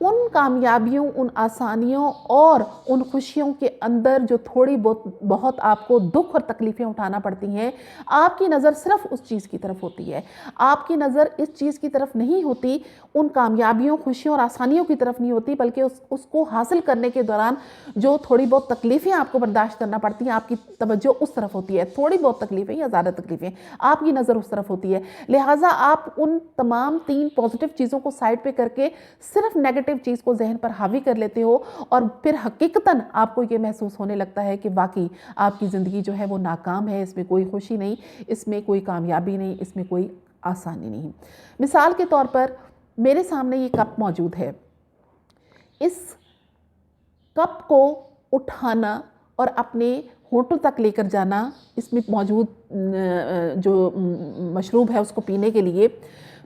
ان کامیابیوں، ان آسانیوں اور ان خوشیوں کے اندر جو تھوڑی بہت آپ کو دکھ اور تکلیفیں اٹھانا پڑتی ہیں، آپ کی نظر صرف اس چیز کی طرف ہوتی ہے، آپ کی نظر اس چیز کی طرف نہیں ہوتی، ان کامیابیوں، خوشیوں اور آسانیوں کی طرف نہیں ہوتی، بلکہ اس کو حاصل کرنے کے دوران جو تھوڑی بہت تکلیفیں آپ کو برداشت کرنا پڑتی ہیں، آپ کی توجہ اس طرف ہوتی ہے، تھوڑی بہت تکلیفیں یا زیادہ تکلیفیں، آپ کی نظر اس طرف ہوتی ہے، لہٰذا آپ ان تمام 3 پازیٹیو چیزوں کو سائڈ پہ کر کے صرف نیگیٹو چیز کو ذہن پر حاوی کر لیتے ہو، اور پھر حقیقتاً آپ کو یہ محسوس ہونے لگتا ہے کہ واقعی آپ کی زندگی جو ہے وہ ناکام ہے، اس میں کوئی خوشی نہیں، اس میں کوئی کامیابی نہیں، اس میں کوئی آسانی نہیں۔ مثال کے طور پر میرے سامنے یہ کپ موجود ہے، اس کپ کو اٹھانا اور اپنے ہونٹوں تک لے کر جانا، اس میں موجود جو مشروب ہے اس کو پینے کے لیے،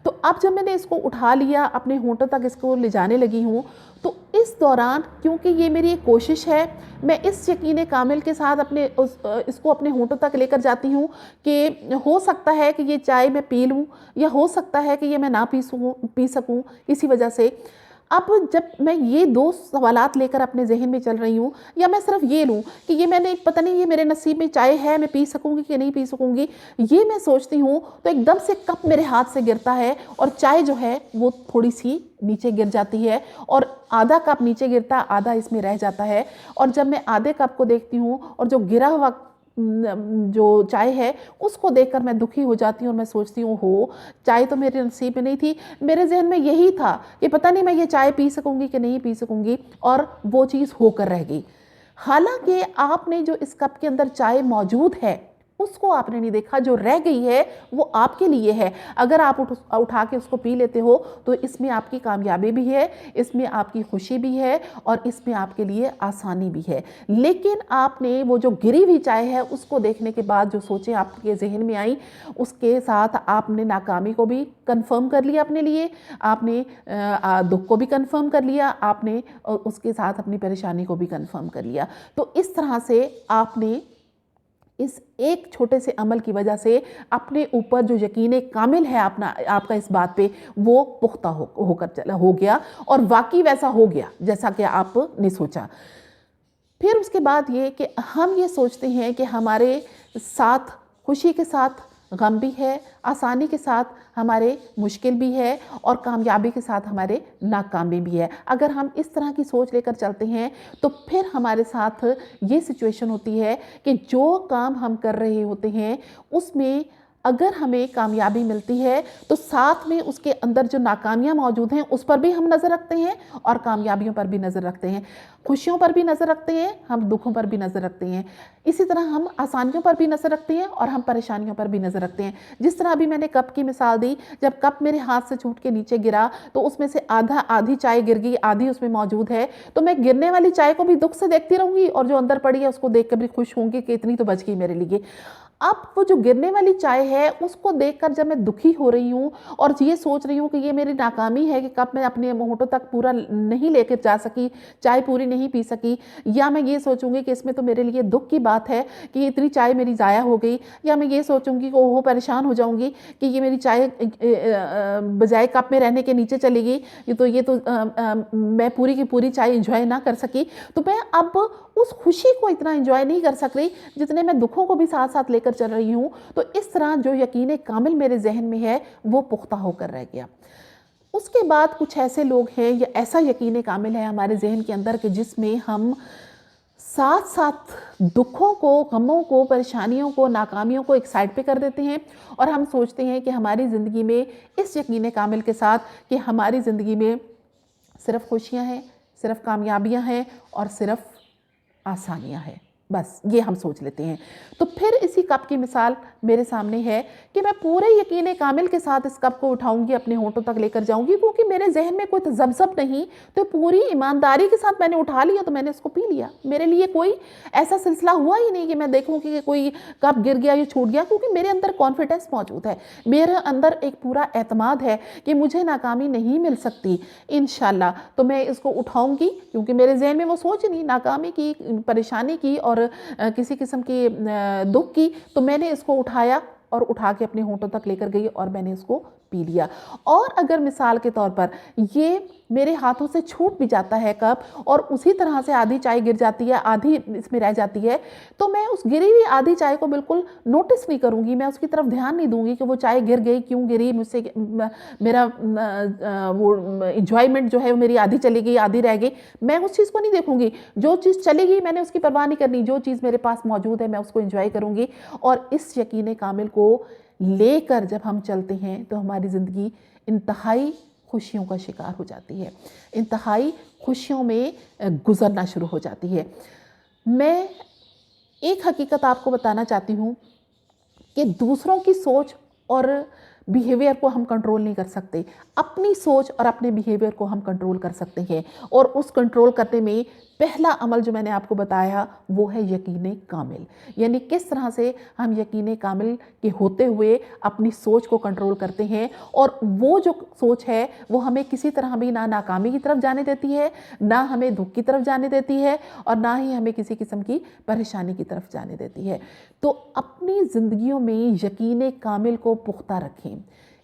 تو اب جب میں نے اس کو اٹھا لیا، اپنے ہونٹوں تک اس کو لے جانے لگی ہوں، تو اس دوران کیونکہ یہ میری ایک کوشش ہے، میں اس یقین کامل کے ساتھ اس کو اپنے ہونٹوں تک لے کر جاتی ہوں کہ ہو سکتا ہے کہ یہ چائے میں پی لوں، یا ہو سکتا ہے کہ یہ میں نہ پی سکوں کسی وجہ سے۔ اب جب میں یہ 2 سوالات لے کر اپنے ذہن میں چل رہی ہوں، یا میں صرف یہ لوں کہ یہ میں نے پتہ نہیں یہ میرے نصیب میں چائے ہے، میں پی سکوں گی کہ نہیں پی سکوں گی، یہ میں سوچتی ہوں، تو ایک دم سے کپ میرے ہاتھ سے گرتا ہے، اور چائے جو ہے وہ تھوڑی سی نیچے گر جاتی ہے، اور آدھا کپ نیچے گرتا ہے، آدھا اس میں رہ جاتا ہے، اور جب میں آدھے کپ کو دیکھتی ہوں اور جو گرا ہوا جو چائے ہے اس کو دیکھ کر میں دکھی ہو جاتی ہوں، اور میں سوچتی ہوں چائے تو میرے نصیب میں نہیں تھی، میرے ذہن میں یہی تھا کہ پتہ نہیں میں یہ چائے پی سکوں گی کہ نہیں پی سکوں گی، اور وہ چیز ہو کر رہ گئی۔ حالانکہ آپ نے جو اس کپ کے اندر چائے موجود ہے اس کو آپ نے نہیں دیکھا، جو رہ گئی ہے وہ آپ کے لیے ہے، اگر آپ اٹھا کے اس کو پی لیتے ہو تو اس میں آپ کی کامیابی بھی ہے، اس میں آپ کی خوشی بھی ہے، اور اس میں آپ کے لیے آسانی بھی ہے۔ لیکن آپ نے وہ جو گری ہوئی چائے ہے اس کو دیکھنے کے بعد جو سوچیں آپ کے ذہن میں آئیں، اس کے ساتھ آپ نے ناکامی کو بھی کنفرم کر لیا اپنے لیے، آپ نے دکھ کو بھی کنفرم کر لیا، آپ نے اس کے ساتھ اپنی پریشانی کو بھی کنفرم کر لیا۔ تو اس طرح سے آپ نے اس ایک چھوٹے سے عمل کی وجہ سے اپنے اوپر جو یقین کامل ہے آپ کا اس بات پہ، وہ پختہ ہو گیا، اور واقعی ویسا ہو گیا جیسا کہ آپ نے سوچا۔ پھر اس کے بعد یہ کہ ہم یہ سوچتے ہیں کہ ہمارے ساتھ خوشی کے ساتھ غم بھی ہے، آسانی کے ساتھ ہمارے مشکل بھی ہے، اور کامیابی کے ساتھ ہمارے ناکامی بھی ہے۔ اگر ہم اس طرح کی سوچ لے کر چلتے ہیں تو پھر ہمارے ساتھ یہ سچویشن ہوتی ہے کہ جو کام ہم کر رہے ہوتے ہیں اس میں اگر ہمیں کامیابی ملتی ہے تو ساتھ میں اس کے اندر جو ناکامیاں موجود ہیں اس پر بھی ہم نظر رکھتے ہیں، اور کامیابیوں پر بھی نظر رکھتے ہیں، خوشیوں پر بھی نظر رکھتے ہیں، ہم دکھوں پر بھی نظر رکھتے ہیں، اسی طرح ہم آسانیوں پر بھی نظر رکھتے ہیں، اور ہم پریشانیوں پر بھی نظر رکھتے ہیں۔ جس طرح ابھی میں نے کپ کی مثال دی، جب کپ میرے ہاتھ سے چھوٹ کے نیچے گرا تو اس میں سے آدھی چائے گر گئی، آدھی اس میں موجود ہے، تو میں گرنے والی چائے کو بھی دکھ سے دیکھتی رہوں گی، اور جو اندر پڑی ہے اس کو دیکھ کر بھی خوش ہوں گی کہ اتنی تو بچ گئی میرے لیے۔ اب وہ جو گرنے والی چائے ہے اس کو دیکھ کر جب میں دکھی ہو رہی ہوں اور یہ سوچ رہی ہوں کہ یہ میری ناکامی ہے کہ کب میں اپنے ہونٹوں تک پورا نہیں لے کر جا سکی، چائے پوری نہیں پی سکی، یا میں یہ سوچوں گی کہ اس میں تو میرے لیے دکھ کی بات ہے کہ یہ اتنی چائے میری ضائع ہو گئی، یا میں یہ سوچوں گی کہ پریشان ہو جاؤں گی کہ یہ میری چائے بجائے کپ میں رہنے کے نیچے چلی گئی، یہ تو میں پوری کی پوری چائے انجوائے نہ کر سکی، تو میں اب اس خوشی کو اتنا انجوائے نہیں کر سک رہی جتنے میں دکھوں کو بھی ساتھ ساتھ لے کر چل رہی ہوں۔ تو اس طرح جو یقین کامل میرے ذہن میں ہے وہ پختہ ہو کر رہ گیا۔ اس کے بعد کچھ ایسے لوگ ہیں یا ایسا یقین کامل ہے ہمارے ذہن کے اندر کہ جس میں ہم ساتھ ساتھ دکھوں کو، غموں کو، پریشانیوں کو، ناکامیوں کو ایک سائڈ پہ کر دیتے ہیں، اور ہم سوچتے ہیں کہ ہماری زندگی میں اس یقین کامل کے ساتھ کہ ہماری زندگی میں صرف خوشیاں ہیں، صرف کامیابیاں ہیں، اور صرف آسانیاں ہیں، بس یہ ہم سوچ لیتے ہیں۔ تو پھر اسی کپ کی مثال میرے سامنے ہے کہ میں پورے یقین کامل کے ساتھ اس کپ کو اٹھاؤں گی، اپنے ہونٹوں تک لے کر جاؤں گی، کیونکہ میرے ذہن میں کوئی تذبذب نہیں، تو پوری ایمانداری کے ساتھ میں نے اٹھا لیا، تو میں نے اس کو پی لیا۔ میرے لیے کوئی ایسا سلسلہ ہوا ہی نہیں کہ میں دیکھوں کہ کوئی کپ گر گیا یا چھوٹ گیا، کیونکہ میرے اندر کانفیڈنس موجود ہے، میرے اندر ایک پورا اعتماد ہے کہ مجھے ناکامی نہیں مل سکتی انشاءاللہ، تو میں اس کو اٹھاؤں گی، کیونکہ میرے ذہن میں وہ سوچ نہیں ناکامی کی، پریشانی کی اور کسی قسم کی دکھ کی، تو میں نے اس کو اٹھایا اور اٹھا کے اپنے ہونٹوں تک لے کر گئی اور میں نے اس کو پی لیا، اور اگر مثال کے طور پر یہ میرے ہاتھوں سے چھوٹ بھی جاتا ہے کپ اور اسی طرح سے آدھی چائے گر جاتی ہے، آدھی اس میں رہ جاتی ہے، تو میں اس گری ہوئی آدھی چائے کو بالکل نوٹس نہیں کروں گی، میں اس کی طرف دھیان نہیں دوں گی کہ وہ چائے گر گئی، کیوں گری، مجھ سے میرا وہ انجوائمنٹ جو ہے وہ میری آدھی چلی گئی، آدھی رہ گئی، میں اس چیز کو نہیں دیکھوں گی۔ جو چیز چلے گی میں نے اس کی پرواہ نہیں کرنی، جو چیز میرے پاس موجود ہے میں اس کو انجوائے کروں گی۔ اور اس یقین کامل کو لے کر جب ہم چلتے ہیں تو ہماری زندگی انتہائی خوشیوں کا شکار ہو جاتی ہے، انتہائی خوشیوں میں گزرنا شروع ہو جاتی ہے۔ میں ایک حقیقت آپ کو بتانا چاہتی ہوں کہ دوسروں کی سوچ اور بیہیویئر کو ہم کنٹرول نہیں کر سکتے، اپنی سوچ اور اپنے بیہیویئر کو ہم کنٹرول کر سکتے ہیں، اور اس کنٹرول کرنے میں پہلا عمل جو میں نے آپ کو بتایا وہ ہے یقین کامل، یعنی کس طرح سے ہم یقین کامل کے ہوتے ہوئے اپنی سوچ کو کنٹرول کرتے ہیں، اور وہ جو سوچ ہے وہ ہمیں کسی طرح بھی نہ ناکامی کی طرف جانے دیتی ہے، نہ ہمیں دکھ کی طرف جانے دیتی ہے، اور نہ ہی ہمیں کسی قسم کی پریشانی کی طرف جانے دیتی ہے۔ تو اپنی زندگیوں میں یقین کامل کو پختہ رکھیں،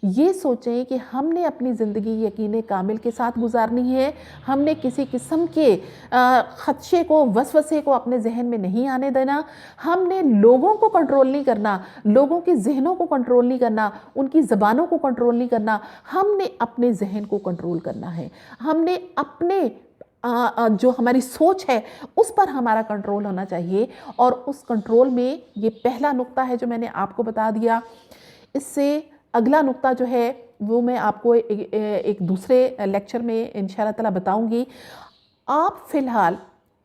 یہ سوچیں کہ ہم نے اپنی زندگی یقین کامل کے ساتھ گزارنی ہے، ہم نے کسی قسم کے خدشے کو، وسوسے کو اپنے ذہن میں نہیں آنے دینا، ہم نے لوگوں کو کنٹرول نہیں کرنا، لوگوں کے ذہنوں کو کنٹرول نہیں کرنا، ان کی زبانوں کو کنٹرول نہیں کرنا، ہم نے اپنے ذہن کو کنٹرول کرنا ہے، ہم نے اپنے جو ہماری سوچ ہے اس پر ہمارا کنٹرول ہونا چاہیے، اور اس کنٹرول میں یہ پہلا نقطہ ہے جو میں نے آپ کو بتا دیا۔ اس سے اگلا نقطہ جو ہے وہ میں آپ کو ایک دوسرے لیکچر میں انشاءاللہ تعالی بتاؤں گی۔ آپ فی الحال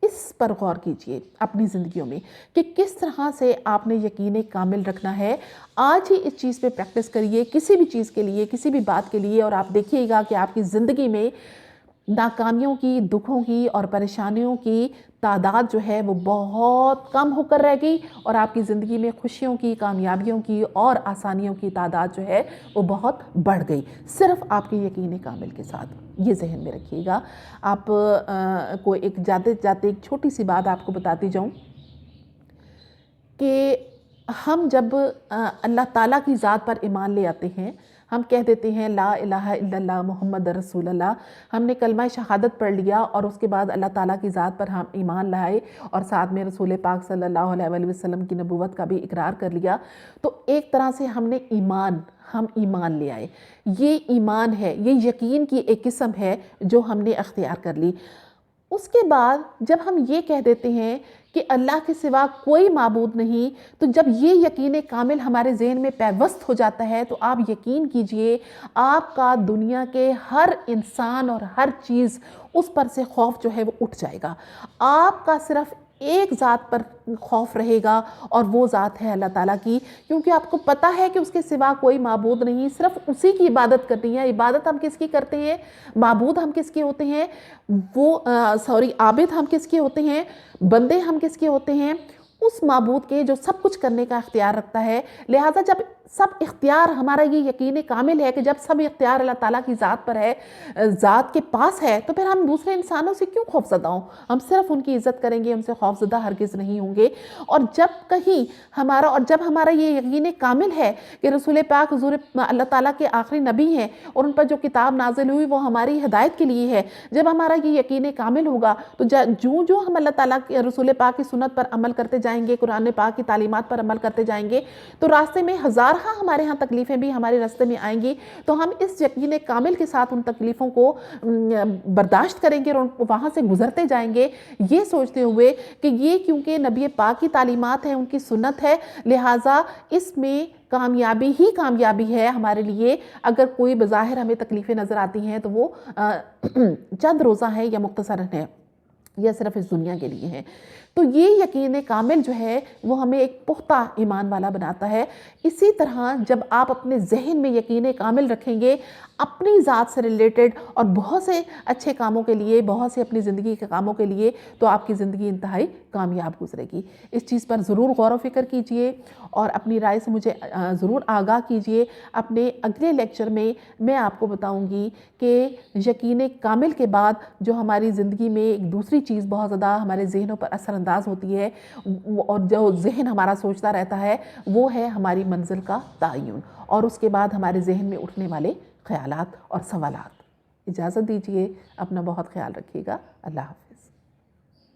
اس پر غور کیجئے اپنی زندگیوں میں کہ کس طرح سے آپ نے یقین کامل رکھنا ہے۔ آج ہی اس چیز پہ پریکٹس کریے، کسی بھی چیز کے لیے، کسی بھی بات کے لیے، اور آپ دیکھیے گا کہ آپ کی زندگی میں ناکامیوں کی، دکھوں کی اور پریشانیوں کی تعداد جو ہے وہ بہت کم ہو کر رہ گئی، اور آپ کی زندگی میں خوشیوں کی، کامیابیوں کی اور آسانیوں کی تعداد جو ہے وہ بہت بڑھ گئی، صرف آپ کے یقین کامل کے ساتھ۔ یہ ذہن میں رکھیے گا۔ آپ کو ایک جاتے جاتے ایک چھوٹی سی بات آپ کو بتاتی جاؤں کہ ہم جب اللہ تعالیٰ کی ذات پر ایمان لے آتے ہیں، ہم کہہ دیتے ہیں لا الہ الا اللہ محمد رسول اللہ، ہم نے کلمہ شہادت پڑھ لیا، اور اس کے بعد اللہ تعالیٰ کی ذات پر ہم ایمان لائے، اور ساتھ میں رسول پاک صلی اللہ علیہ وآلہ وسلم کی نبوت کا بھی اقرار کر لیا، تو ایک طرح سے ہم نے ایمان لے آئے۔ یہ ایمان ہے، یہ یقین کی ایک قسم ہے جو ہم نے اختیار کر لی۔ اس کے بعد جب ہم یہ کہہ دیتے ہیں کہ اللہ کے سوا کوئی معبود نہیں، تو جب یہ یقین کامل ہمارے ذہن میں پیوست ہو جاتا ہے تو آپ یقین کیجئے آپ کا دنیا کے ہر انسان اور ہر چیز اس پر سے خوف جو ہے وہ اٹھ جائے گا۔ آپ کا صرف ایک ذات پر خوف رہے گا، اور وہ ذات ہے اللہ تعالیٰ کی، کیونکہ آپ کو پتہ ہے کہ اس کے سوا کوئی معبود نہیں، صرف اسی کی عبادت کرنی ہے۔ عبادت ہم کس کی کرتے ہیں؟ معبود ہم کس کے ہوتے ہیں؟ عابد ہم کس کے ہوتے ہیں؟ بندے ہم کس کے ہوتے ہیں؟ اس معبود کے جو سب کچھ کرنے کا اختیار رکھتا ہے۔ لہٰذا جب سب اختیار، ہمارا یہ یقین کامل ہے کہ جب سب اختیار اللہ تعالیٰ کی ذات پر ہے، ذات کے پاس ہے، تو پھر ہم دوسرے انسانوں سے کیوں خوف زدہ ہوں؟ ہم صرف ان کی عزت کریں گے، ان سے خوف زدہ ہرگز نہیں ہوں گے۔ اور جب ہمارا یہ یقین کامل ہے کہ رسول پاک حضور اللہ تعالیٰ کے آخری نبی ہیں، اور ان پر جو کتاب نازل ہوئی وہ ہماری ہدایت کے لیے ہے، جب ہمارا یہ یقین کامل ہوگا تو جو ہم اللہ تعالیٰ کے رسول پاک کی سنت پر عمل کرتے جائیں گے، قرآن پاک کی تعلیمات پر عمل کرتے جائیں گے، تو راستے میں ہزارہ ہمارے ہاں تکلیفیں بھی ہمارے راستے میں آئیں گی، تو ہم اس یقین کامل کے ساتھ ان تکلیفوں کو برداشت کریں گے اور وہاں سے گزرتے جائیں گے، یہ سوچتے ہوئے کہ یہ کیونکہ نبی پاک کی تعلیمات ہیں، ان کی سنت ہے، لہٰذا اس میں کامیابی ہی کامیابی ہے ہمارے لیے۔ اگر کوئی بظاہر ہمیں تکلیفیں نظر آتی ہیں تو وہ چند روزہ ہیں یا مختصراً ہے، یا صرف اس دنیا کے لیے ہے۔ تو یہ یقین کامل جو ہے وہ ہمیں ایک پختہ ایمان والا بناتا ہے۔ اسی طرح جب آپ اپنے ذہن میں یقین کامل رکھیں گے اپنی ذات سے ریلیٹڈ اور بہت سے اچھے کاموں کے لیے، بہت سے اپنی زندگی کے کاموں کے لیے، تو آپ کی زندگی انتہائی کامیاب گزرے گی۔ اس چیز پر ضرور غور و فکر کیجئے اور اپنی رائے سے مجھے ضرور آگاہ کیجئے۔ اپنے اگلے لیکچر میں آپ کو بتاؤں گی کہ یقین کامل کے بعد جو ہماری زندگی میں ایک دوسری چیز بہت زیادہ ہمارے ذہنوں پر اثر انداز ہوتی ہے، اور جو ذہن ہمارا سوچتا رہتا ہے وہ ہے ہماری منزل کا تعین، اور اس کے بعد ہمارے ذہن میں اٹھنے والے خیالات اور سوالات۔ اجازت دیجیے، اپنا بہت خیال رکھیے گا۔ اللہ حافظ۔